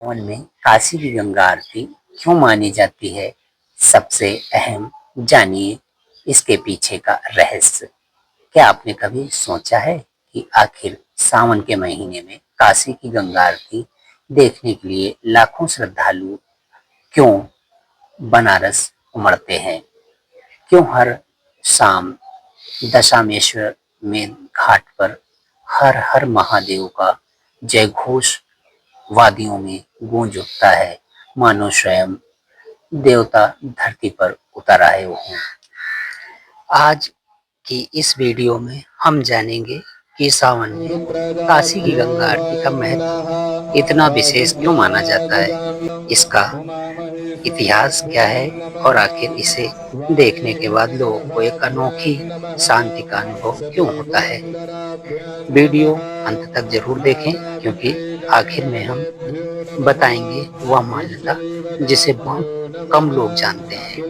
सावन में काशी की गंगा आरती क्यों मानी जाती है? सबसे अहम जानिए इसके पीछे का रहस्य। क्या आपने कभी सोचा है कि आखिर सावन के महीने में काशी की गंगा आरती देखने के लिए लाखों श्रद्धालु क्यों बनारस उमड़ते हैं? क्यों हर शाम दशामेश्वर में घाट पर हर हर महादेव का जय घोष वादियों में गूंज उठता है, मानो स्वयं देवता धरती पर उतर आए हों। आज की इस वीडियो में हम जानेंगे कि सावन में काशी की गंगा आरती का महत्व इतना विशेष क्यों माना जाता है, इसका इतिहास क्या है और आखिर इसे देखने के बाद लोगों को एक अनोखी शांति का अनुभव क्यों होता है। वीडियो अंत तक जरूर देखें, क्योंकि आखिर में हम बताएंगे वह मान्यता जिसे बहुत कम लोग जानते हैं।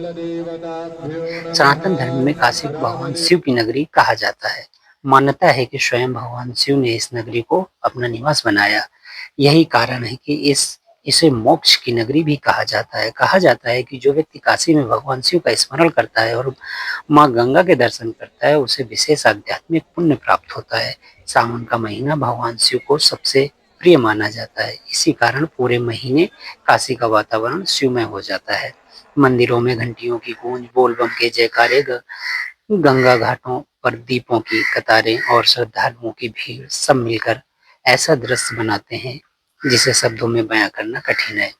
सनातन धर्म में काशी को भगवान शिव की नगरी कहा जाता है। मान्यता है कि स्वयं भगवान शिव ने इस नगरी को अपना निवास बनाया। यही कारण है कि इसे मोक्ष की नगरी भी कहा जाता है। कहा जाता है कि जो व्यक्ति काशी में भगवान शिव का स्मरण करता है और माँ गंगा के दर्शन करता है, उसे विशेष आध्यात्मिक पुण्य प्राप्त होता है। सावन का महीना भगवान शिव को सबसे प्रिय माना जाता है। इसी कारण पूरे महीने काशी का वातावरण शिवमय हो जाता है। मंदिरों में घंटियों की गूंज, बोलबम के जयकारे, गंगा घाटों पर दीपों की कतारें और श्रद्धालुओं की भीड़ सब मिलकर ऐसा दृश्य बनाते हैं जिसे शब्दों में बयां करना कठिन है।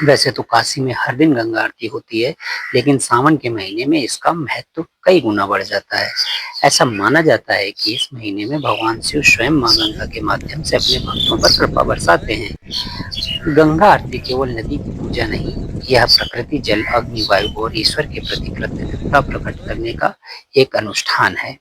वैसे तो काशी में हर दिन गंगा आरती होती है, लेकिन सावन के महीने में इसका महत्व कई गुना बढ़ जाता है। ऐसा माना जाता है कि इस महीने में भगवान शिव स्वयं मां गंगा के माध्यम से अपने भक्तों पर कृपा बरसाते हैं। गंगा आरती केवल नदी की पूजा नहीं, यह प्रकृति, जल, अग्नि, वायु और ईश्वर के प्रति कृतज्ञता प्रकट करने का एक अनुष्ठान है।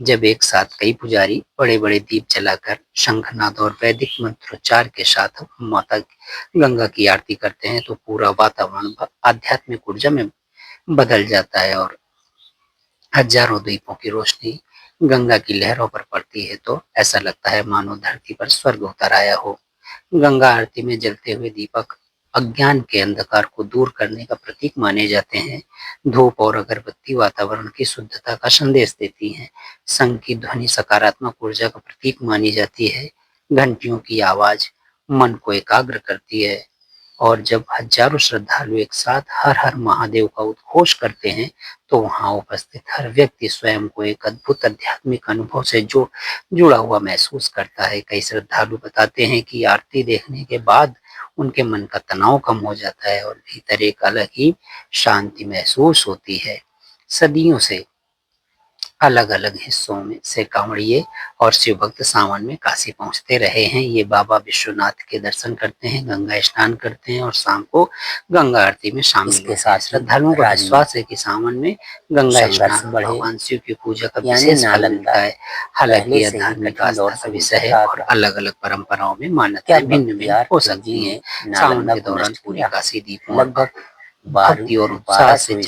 जब एक साथ कई पुजारी बड़े बड़े दीप जलाकर शंखनाद और वैदिक मंत्रोच्चार के साथ माता गंगा की आरती करते हैं, तो पूरा वातावरण आध्यात्मिक ऊर्जा में बदल जाता है और हजारों दीपों की रोशनी गंगा की लहरों पर पड़ती है तो ऐसा लगता है मानो धरती पर स्वर्ग उतर आया हो। गंगा आरती में जलते हुए दीपक अज्ञान के अंधकार को दूर करने का प्रतीक माने जाते हैं। धूप और अगरबत्ती वातावरण की शुद्धता का संदेश देती हैं। शंख की ध्वनि सकारात्मक ऊर्जा का प्रतीक मानी जाती है। घंटियों की आवाज मन को एकाग्र करती है और जब हजारों श्रद्धालु एक साथ हर हर महादेव का उद्घोष करते हैं, तो वहां उपस्थित हर व्यक्ति स्वयं को एक अद्भुत आध्यात्मिक अनुभव से जुड़ा हुआ महसूस करता है। कई श्रद्धालु बताते हैं कि आरती देखने के बाद उनके मन का तनाव कम हो जाता है और भीतर एक अलग ही शांति महसूस होती है। सदियों से अलग अलग हिस्सों में से कांवड़िए और शिव भक्त सावन में काशी पहुंचते रहे हैं। ये बाबा विश्वनाथ के दर्शन करते हैं, गंगा स्नान करते हैं और शाम को गंगा आरती में शामिल होते हैं। श्रद्धालुओं का विश्वास है कि सावन में गंगा स्नान भगवान शिव की पूजा का विशेष फल मिलता है। हालांकि यह धार्मिक आस्था का विषय है और अलग अलग परंपराओं में मान्यताएं भिन्न भिन्न हो सकती हैं। सावन के दौरान पूरी काशी दीपों लगभग भक्ति और उत्साह से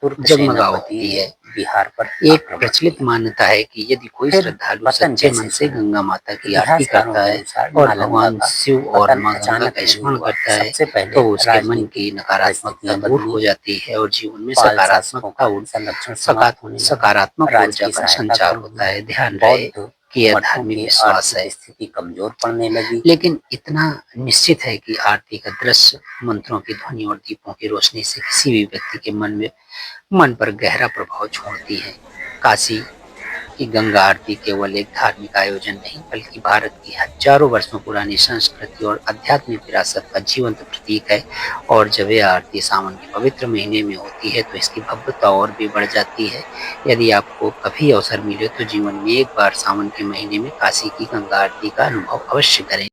जगमगा उठती है। बिहार पर एक प्रचलित मान्यता है कि यदि कोई श्रद्धालु सच्चे मन से गंगा माता की आरती करता है और भगवान शिव और मां गंगा का स्मरण करता है, तो उसके मन की नकारात्मकता दूर हो जाती है और जीवन में सकारात्मक ऊर्जा का संचार होता है। ध्यान रहे कि यह धार्मिक विश्वास है। स्थिति कमजोर पड़ने लगी, लेकिन इतना निश्चित है कि आरती का दृश्य, मंत्रों की ध्वनि और दीपों की रोशनी से किसी भी व्यक्ति के मन पर गहरा प्रभाव छोड़ती है। काशी की गंगा आरती केवल एक धार्मिक आयोजन नहीं, बल्कि भारत की हजारों वर्षों पुरानी संस्कृति और आध्यात्मिक विरासत का जीवंत प्रतीक है। और जब यह आरती सावन के पवित्र महीने में होती है, तो इसकी भव्यता और भी बढ़ जाती है। यदि आपको कभी अवसर मिले तो जीवन में एक बार सावन के महीने में काशी की गंगा आरती का अनुभव अवश्य करें।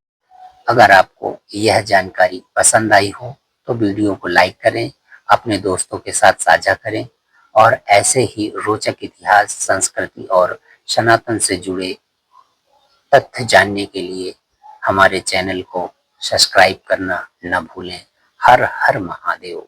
अगर आपको यह जानकारी पसंद आई हो तो वीडियो को लाइक करें, अपने दोस्तों के साथ साझा करें और ऐसे ही रोचक इतिहास, संस्कृति और सनातन से जुड़े तथ्य जानने के लिए हमारे चैनल को सब्सक्राइब करना न भूलें। हर हर महादेव।